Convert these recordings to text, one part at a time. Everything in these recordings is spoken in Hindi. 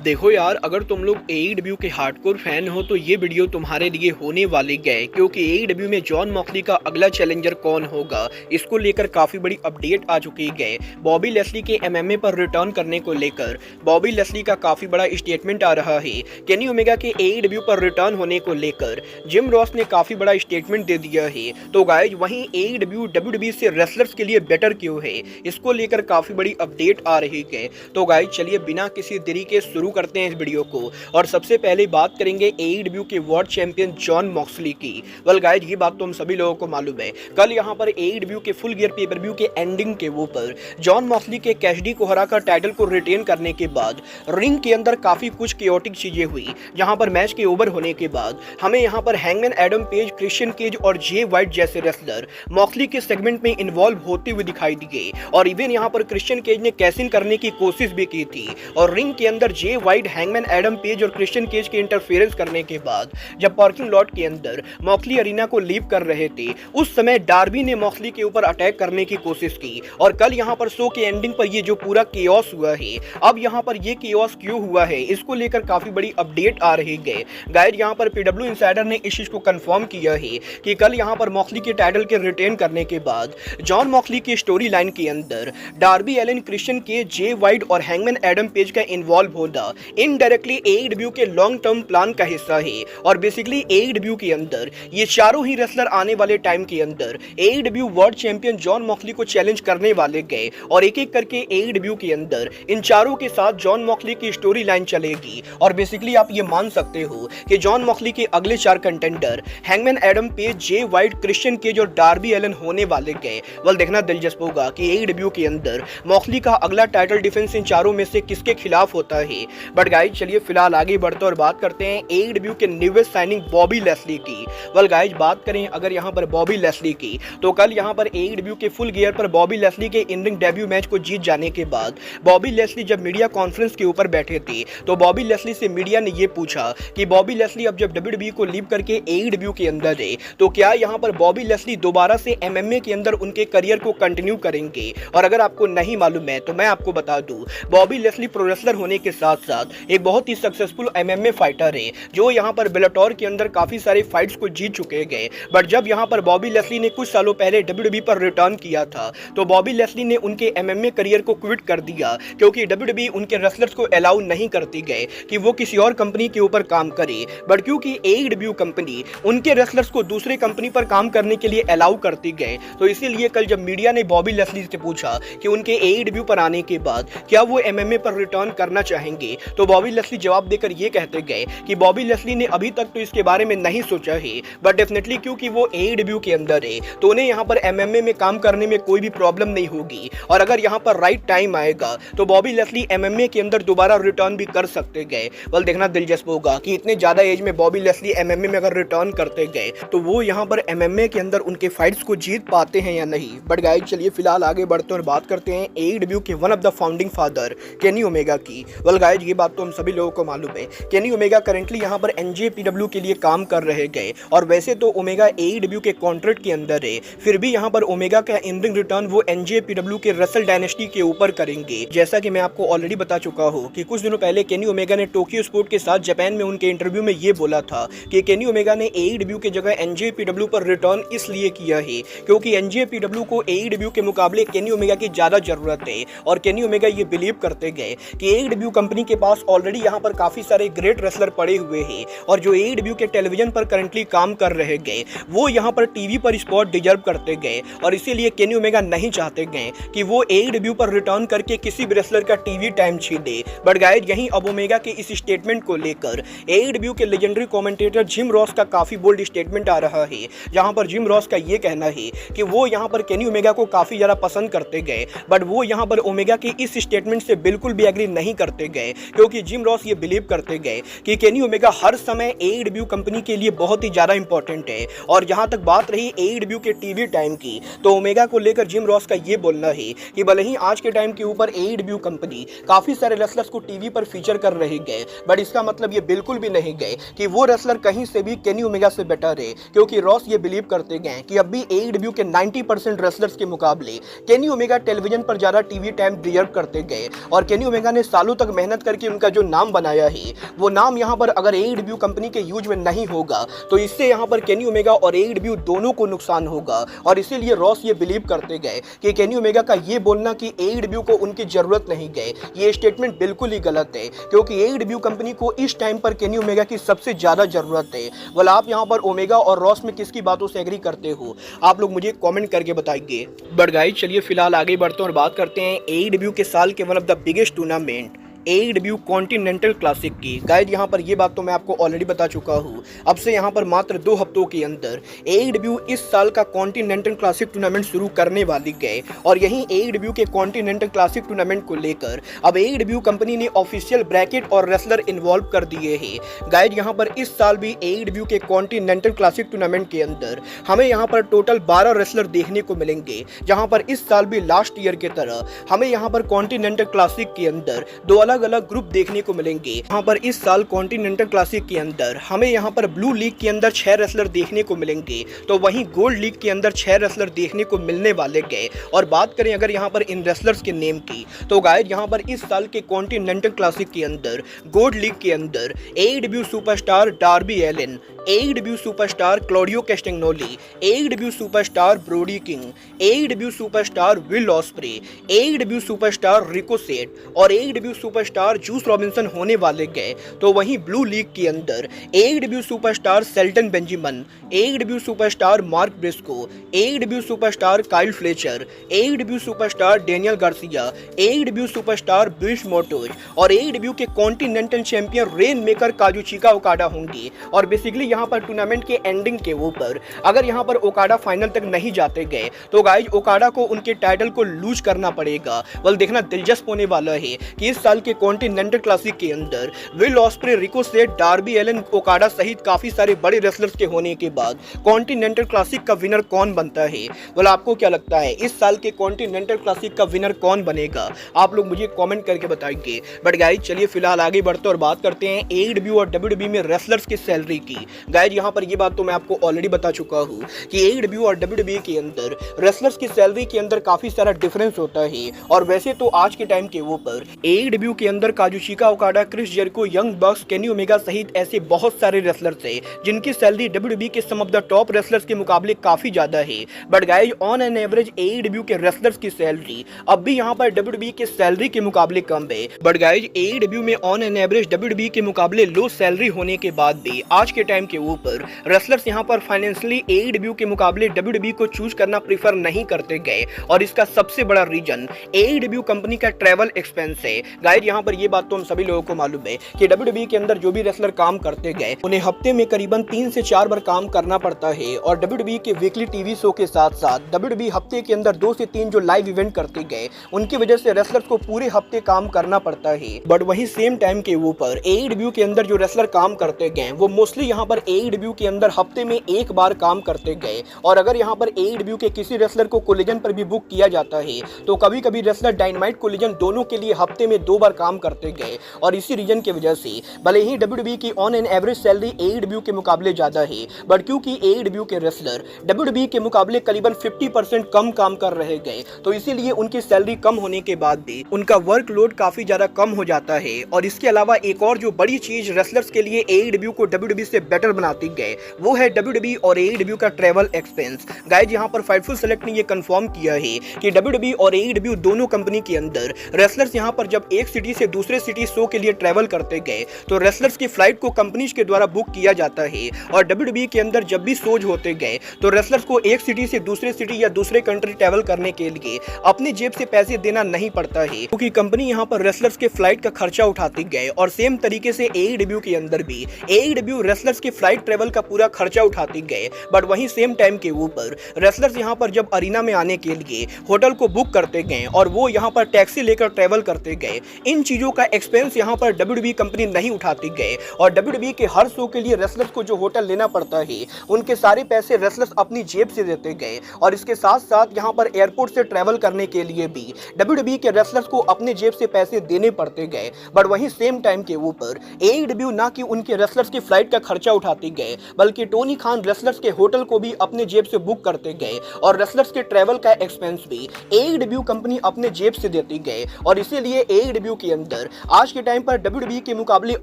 देखो यार, अगर तुम लोग एईडब्ल्यू के हार्डकोर फैन हो तो ये वीडियो तुम्हारे लिए होने वाली है, क्योंकि एईडब्ल्यू में जॉन मॉक्सली का अगला चैलेंजर कौन होगा इसको लेकर काफी बड़ी अपडेट आ चुकी है। बॉबी लेस्ली के एमएमए पर रिटर्न करने को लेकर बॉबी लेस्ली का काफी बड़ा स्टेटमेंट आ रहा है। केनी ओमेगा के एईडब्ल्यू पर रिटर्न होने को लेकर जिम रॉस ने काफी बड़ा स्टेटमेंट दे दिया है। तो गाइज, वहीं एईडब्ल्यू डब्ल्यूडब्ल्यूई से रेसलर्स के लिए बेटर क्यों है, इसको लेकर काफी बड़ी अपडेट आ रही है। तो गाइज, चलिए बिना किसी देरी के शुरू करते हैं इस वीडियो को। और सबसे पहले बात करेंगे एईडब्ल्यू के वर्ल्ड चैंपियन जॉन मॉक्सली की। वेल गाइज, ये बात तो हम सभी लोगों को मालूम है। कल यहाँ पर एईडब्ल्यू के फुल गियर पे पर व्यू के एंडिंग के ऊपर जॉन मॉक्सली के कैशडी को हराकर टाइटल को रिटेन करने के बाद रिंग के अंदर काफी कुछ केओटिक चीजें हुई। जहां पर मैच के ओवर होने के बाद हमें यहाँ पर Hangman Adam Page, Christian Cage और जे वाइट जैसे रेसलर मॉक्सली के सेगमेंट में इन्वॉल्व होते हुए दिखाई दिए। और इवन यहाँ पर क्रिश्चियन केज ने कैश इन करने की कोशिश भी की थी। और रिंग के अंदर जे वाइट, हैंगमैन एडम पेज और क्रिश्चियन केज के इंटरफेरेंस करने के बाद जब पार्किंग लॉट के अंदर मॉक्सली अरीना को लीव कर रहे थे, उस समय डार्बी ने मॉक्सली के ऊपर अटैक करने की कोशिश की। और कल यहाँ पर शो के एंडिंग पर ये जो पूरा केओस हुआ है, अब यहाँ पर ये केओस क्यों हुआ है इसको लेकर काफी बड़ी अपडेट आ रही है। गाइड, यहाँ पर पीडब्ल्यू इनसाइडर ने इस चीज को कंफर्म किया है कि कल यहाँ पर मॉक्सली के टाइटल के रिटेन करने के बाद जॉन मॉक्सली की स्टोरी लाइन के अंदर डार्बी एलन, क्रिश्चियन के, जे वाइट और हैंगमैन एडम पेज का इन्वॉल्व होना इनडायरेक्टली एईडब्ल्यू के लॉन्ग टर्म प्लान का हिस्सा है। और बेसिकली एईडब्ल्यू के अंदर ये चारों ही रेसलर आने वाले टाइम के अंदर AEW world champion John Moxley को चैलेंज करने वाले गए। और एक एक करके एईडब्ल्यू के अंदर इन चारों के साथ जॉन मॉक्सली की स्टोरी लाइन चलेगी। और बेसिकली आप ये मान सकते हो कि जॉन मॉक्सली के अगले 4 कंटेंडर हैंगमैन एडम पेज, जे वाइट, क्रिश्चियन केज और डार्बी एलन होने वाले गए। वेल, देखना दिलचस्प होगा कि एईडब्ल्यू के अंदर मॉक्सली का अगला टाइटल डिफेंस इन चारों में से किसके खिलाफ होता है। बट गाइज, चलिए फिलहाल आगे बढ़ते और बात करते हैं एईडब्ल्यू के न्यूएस्ट साइनिंग बॉबी लेस्ली की। वेल गाइज, बात करें अगर यहाँ पर बॉबी लेस्ली की, तो कल यहाँ पर एईडब्ल्यू के फुल गियर पर बॉबी लेस्ली के इन रिंग डेब्यू मैच को जीत जाने के बाद बॉबी लेस्ली जब मीडिया कॉन्फ्रेंस के ऊपर बैठे थे, तो बॉबी लेस्ली से मीडिया ने ये पूछा कि बॉबी लेस्ली अब जब डब्ल्यूडब्ल्यूई को लीव करके एईडब्ल्यू के अंदर है, तो क्या यहाँ पर बॉबी लेस्ली दोबारा से एमएमए के अंदर उनके करियर को कंटिन्यू करेंगे। और अगर आपको नहीं मालूम है तो मैं आपको बता दूं, बॉबी लेस्ली प्रो रेसलर होने के साथ साथ एक बहुत ही सक्सेसफुल एमएमए फाइटर है, जो यहाँ पर बेलाटोर के अंदर काफी सारे फाइट्स को जीत चुके गए। बट जब यहाँ पर बॉबी लेस्ली ने कुछ सालों पहले डब्ल्यूडब्ल्यूई पर रिटर्न किया था, तो बॉबी लेस्ली ने उनके एमएमए करियर को क्विट कर दिया, क्योंकि डब्ल्यूडब्ल्यूई उनके रेसलर्स को अलाउ नहीं करती गए कि वो किसी और कंपनी के ऊपर काम करे। बट क्योंकि एईडब्ल्यू कंपनी उनके रेसलर्स को दूसरे कंपनी पर काम करने के लिए अलाउ करती गए, तो इसीलिए कल जब मीडिया ने बॉबी लेस्ली से पूछा कि उनके एईडब्ल्यू पर आने के बाद क्या वो एमएमए पर रिटर्न करना चाहेंगे, तो बॉबी लेस्ली जवाब देकर ये कहते गए कि बॉबी लेस्ली ने अभी तक तो इसके बारे में नहीं सोचा है, बट डेफिनेटली क्योंकि वो एईडब्ल्यू के अंदर है तो उन्हें यहाँ पर एमएमए में काम करने में कोई भी प्रॉब्लम नहीं होगी। और अगर यहाँ पर राइट टाइम आएगा तो बॉबी लेस्ली एमएमए के अंदर दोबारा रिटर्न भी कर सकते गए। वेल, देखना दिलचस्प होगा कि इतने ज्यादा एज में बॉबी लेस्ली एमएमए में अगर रिटर्न करते गए तो वो यहाँ पर एमएमए के अंदर उनके फाइट्स को जीत पाते हैं या नहीं। बट गाइस, चलिए फिलहाल आगे बढ़ते और बात करते हैं एईडब्ल्यू के one of the founding father Kenny Omega की। वेल गाइस, ये बात तो हम सभी लोगों को मालूम है, केनी ओमेगा करेंटली यहाँ पर एनजेपीडब्ल्यू के लिए काम कर रहे गए। और वैसे तो ओमेगा एईडब्ल्यू के कॉन्ट्रैक्ट के अंदर है, फिर भी यहाँ पर ओमेगा का इन रिंग रिटर्न वो एनजेपीडब्ल्यू के रसल डायनेस्टी के ऊपर करेंगे। जैसा कि मैं आपको ऑलरेडी बता चुका हूँ कि कुछ दिनों पहले केनी ओमेगा ने टोक्यो स्पोर्ट के साथ जापान में उनके इंटरव्यू में ये बोला था कि केनी ओमेगा ने एईडब्ल्यू की जगह एनजेपीडब्ल्यू पर रिटर्न इसलिए किया है क्योंकि एनजेपीडब्ल्यू को एईडब्ल्यू के मुकाबले केनी ओमेगा की ज्यादा जरूरत है। और केनी ओमेगा ये बिलीव करते गए कि एईडब्ल्यू कंपनी के पास ऑलरेडी यहाँ पर काफी सारे ग्रेट रेसलर पड़े हुए हैं, और जो एईडब्ल्यू के टेलीविजन पर करंटली काम कर रहे गए वो यहाँ पर टीवी पर स्पॉट डिजर्व करते गए। और इसीलिए केनी ओमेगा नहीं चाहते गए कि वो एईडब्ल्यू पर रिटर्न करके किसी भी रेसलर का टीवी टाइम छीन दे। बट गाइस, यहीं अब ओमेगा के इस स्टेटमेंट को लेकर एईडब्ल्यू के लेजेंडरी कमेंटेटर जिम रॉस का काफी बोल्ड स्टेटमेंट आ रहा है, जहां पर जिम रॉस का ये कहना है कि वो यहां पर केनी ओमेगा को काफी ज्यादा पसंद करते गए। बट वो यहां पर ओमेगा के इस स्टेटमेंट से बिल्कुल भी एग्री नहीं करते गए, क्योंकि जिम रॉस ये बिलीव करते गए कि केनी ओमेगा हर समय एईडब्ल्यू कंपनी के लिए बहुत ही ज्यादा इंपॉर्टेंट है। और जहां तक बात रही एईडब्ल्यू के टीवी टाइम की, तो ओमेगा को लेकर जिम रॉस का ये बोलना है कि भले ही आज के टाइम के ऊपर एईडब्ल्यू कंपनी काफी सारे रेसलर्स को टीवी पर फीचर कर रहे गए, बट इसका मतलब ये बिल्कुल भी नहीं गए कि वो रेसलर कहीं से भी केनी ओमेगा से बेटर है, क्योंकि रॉस ये बिलीव करते गए कि अब भी एईडब्ल्यू के 90% रेसलर्स के मुकाबले केनी ओमेगा टेलीविजन पर ज्यादा टीवी टाइम डिजर्व करते गए। और केनी ओमेगा ने सालों तक मेहनत करके उनका जो नाम बनाया है वो नाम यहाँ पर अगर AEW कंपनी के यूज में नहीं होगा तो इससे यहाँ पर केनी ओमेगा और AEW दोनों को नुकसान होगा। और इसीलिए रॉस ये बिलीव करते गए कि केनी ओमेगा का ये बोलना कि AEW को उनकी जरूरत नहीं गए, ये स्टेटमेंट बिल्कुल ही गलत है, क्योंकि AEW कंपनी को इस टाइम पर केनी ओमेगा की सबसे ज्यादा जरूरत है। वाल आप यहाँ पर ओमेगा और रॉस में किसकी बातों से एग्री करते हो, आप लोग मुझे कमेंट करके बताइए। बट गाइस चलिए फिलहाल आगे बढ़ते हैं और बात करते हैं AEW के साल के one of the biggest tournament AEW continental classic की। गाइड यहाँ पर ये बात तो मैं आपको ऑलरेडी बता चुका हूँ। अब से यहाँ पर मात्र 2 हफ्तों के अंदर AEW इस साल का कॉन्टिनेंटल क्लासिक टूर्नामेंट शुरू करने वाली गए और यहीं AEW के कॉन्टिनेंटल क्लासिक टूर्नामेंट को लेकर अब AEW कंपनी ने ऑफिशियल ब्रैकेट और रेसलर इन्वॉल्व कर दिए हैं। गाइड यहाँ पर इस साल भी AEW के कॉन्टिनेंटल क्लासिक टूर्नामेंट के अंदर हमें यहाँ पर टोटल 12 रेसलर देखने को मिलेंगे, जहाँ पर इस साल भी लास्ट ईयर की तरह हमें यहाँ पर कॉन्टिनेंटल क्लासिक के अंदर 2 अलग अलग ग्रुप देखने को मिलेंगे। यहाँ पर इस साल कॉन्टिनेंटल क्लासिक के अंदर हमें यहाँ पर ब्लू लीग के अंदर 6 रेसलर देखने को मिलेंगे, तो वहीं गोल्ड लीग के अंदर 6 रेसलर देखने को मिलने वाले गए। और बात करें अगर यहाँ पर इन रेसलर्स के नेम की, तो गाइस यहाँ पर इस साल के कॉन्टिनेंटल क्लासिक के अंदर गोल्ड लीग के अंदर AEW superstar Darby Allin, AEW superstar Claudio Castagnoli, AEW superstar Brody King, AEW superstar Will Ospreay, AEW superstar Ricochet और AEW सुपरस्टार जूस रॉबिन्सन होने वाले गए। तो वहीं ब्लू लीग के अंदर AEW superstar Shelton Benjamin, AEW superstar Mark Briscoe, AEW superstar Kyle Fletcher, AEW superstar Daniel Garcia, AEW superstar ब्रिश मोटोज और AEW के continental champion Rainmaker Kazuchika Okada होंगे। और बेसिकली यहाँ पर टूर्नामेंट के एंडिंग के ऊपर अगर यहाँ पर ओकाडा फाइनल तक नहीं जाते गए तो गाइज ओकाडा को उनके टाइटल को लूज करना पड़ेगा। बल देखना दिलचस्प होने वाला है कि इस साल के कॉन्टिनेंटल क्लासिक के अंदर Will Ospreay, Ricochet, Darby Allin, Okada सहित काफी सारे बड़े रेसलर्स के होने के बाद कॉन्टिनेंटल क्लासिक का विनर कौन बनता है। बोला आपको क्या लगता है इस साल के कॉन्टिनेंटल क्लासिक का विनर कौन बनेगा, आप लोग मुझे कमेंट करके बताइए। बट गाइज चलिए फिलहाल आगे बढ़ते और बात करते हैं AEW और WWE में रेसलर्स की सैलरी की। गाइज यहाँ पर ये बात तो मैं आपको ऑलरेडी बता चुका हूँ कि AEW और WWE के अंदर रेसलर्स की सैलरी के अंदर काफी सारा डिफरेंस होता है। और वैसे तो आज के टाइम के ऊपर AEW के अंदर Kazuchika Okada, Chris Jericho, Young Bucks, Kenny Omega सहित ऐसे बहुत सारे रेसलर्स हैं जिनकी सैलरी WWE के सम ऑफ द टॉप रेसलर्स के मुकाबले काफी ज्यादा है। But guys on an average AEW के रेसलर्स की सैलरी अब भी यहाँ पर WWE के सैलरी के मुकाबले कम है। बट गाइज AEW में ऑन एन एवरेज WWE के मुकाबले लो सैलरी होने के बाद भी आज के टाइम के ऊपर रेसलर्स यहाँ पर फाइनेंशियली AEW के मुकाबले WWE को चूज करना प्रीफर नहीं करते गए। और इसका सबसे बड़ा रीजन AEW कंपनी का ट्रैवल एक्सपेंस है। गाइड यहाँ पर ये बात तो हम सभी लोगों को मालूम है कि WWE के अंदर जो भी रेसलर काम करते गए उन्हें हफ्ते में करीबन 3 से 4 बार काम करना पड़ता है। और WWE के वीकली टीवी शो के साथ साथ WWE हफ्ते के अंदर 2 से 3 जो लाइव इवेंट करते गए उनकी वजह से रेसलर्स को पूरे हफ्ते काम करना पड़ता है। बट वही सेम टाइम के ऊपर AEW के अंदर जो रेसलर काम करते गए वो मोस्टली यहाँ पर AEW के अंदर हफ्ते में 1 बार काम करते गए। और अगर यहाँ पर AEW के किसी रेसलर को कोलिजन पर भी बुक किया जाता है तो कभी कभी रेसलर डायनामाइट कोलिजन दोनों के लिए हफ्ते में 2 बार काम करते गए। और इसी रीजन की वजह से भले ही WWE की on an average salary AEW के मुकाबले ज्यादा है, बट क्योंकि AEW के रेसलर WWE के मुकाबले करीबन 50% कम काम कर रहे गए तो इसीलिए उनकी सैलरी कम होने के बाद भी उनका वर्कलोड काफी ज्यादा कम हो जाता है। और इसके अलावा एक और जो बड़ी चीज रेसलर्स के लिए AEW को WWE से बेटर बनाती गए वो है WWE और AEW का ट्रैवल एक्सपेंस। गाइज यहाँ पर फाइटफुल सेलेक्ट ने ये कंफर्म किया है कि WWE और AEW दोनों कंपनी के अंदर रेसलर्स यहाँ पर जब एक सिटी से दूसरे सिटी शो के लिए ट्रैवल करते गए तो रेसलर्स की फ्लाइट को कंपनीज के द्वारा बुक किया जाता है। और WWE के अंदर जब भी शोज होते गए तो रेसलर्स को एक सिटी से दूसरे सिटी या दूसरे कंट्री ट्रैवल करने के लिए अपनी जेब से पैसे देना नहीं पड़ता है, क्योंकि कंपनी यहाँ पर रेसलर्स के फ्लाइट का खर्चा उठाती गए। और सेम तरीके से AEW के अंदर भी AEW रेसलर्स की फ्लाइट ट्रैवल का पूरा खर्चा उठाती गए। बट वहीं सेम टाइम के ऊपर रेसलर्स यहाँ पर जब अरीना में आने के लिए होटल को बुक करते गए और वो यहाँ पर टैक्सी लेकर ट्रैवल करते गए, इन चीजों का एक्सपेंस यहाँ पर WWE कंपनी नहीं उठाती गए। और WWE के हर शो के लिए रेसलर्स को जो होटल लेना पड़ता है उनके सारे पैसे रेसलर्स अपनी जेब से देते गए। और इसके साथ साथ यहाँ पर एयरपोर्ट से ट्रैवल करने के लिए भी WWE के रेसलर्स को अपने जेब से पैसे देने पड़ते गए। बट वहीं सेम टाइम के ऊपर AEW ना कि उनके रेसलर्स की फ्लाइट का खर्चा उठा खाते गए, बल्कि टोनी खान रेसलर्स के होटल को भी अपने जेब से बुक करते गए और रेसलर्स के ट्रैवल का एक्सपेंस भी एईडब्ल्यू कंपनी अपने जेब से देती गए। और इसीलिए एईडब्ल्यू के अंदर आज के टाइम पर डब्ल्यूडब्ल्यूई के मुकाबले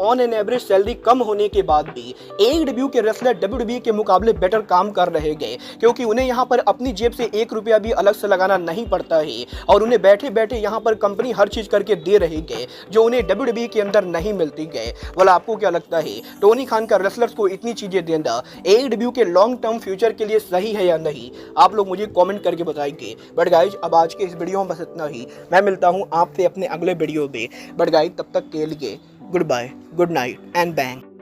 ऑन एन एवरेज सैलरी कम होने के बाद भी एईडब्ल्यू के रेसलर डब्ल्यूडब्ल्यूई के मुकाबले बेटर काम कर रहे गए, क्योंकि उन्हें यहाँ पर अपनी जेब से 1 रुपया भी अलग से लगाना नहीं पड़ता है और उन्हें बैठे बैठे यहाँ पर कंपनी हर चीज करके दे रही गए जो उन्हें डब्ल्यूडब्ल्यूई के अंदर नहीं मिलती गए। बोला, आपको क्या लगता है टोनी खान का रेसलर्स को इतनी चीजें देना एईडब्ल्यू के लॉन्ग टर्म फ्यूचर के लिए सही है या नहीं? आप लोग मुझे कमेंट करके बताएंगे। बट गाइज, अब आज के इस वीडियो में बस इतना ही। मैं मिलता हूं आपसे अपने अगले वीडियो में। बट गाइज, तब तक के लिए goodbye, good night and bang.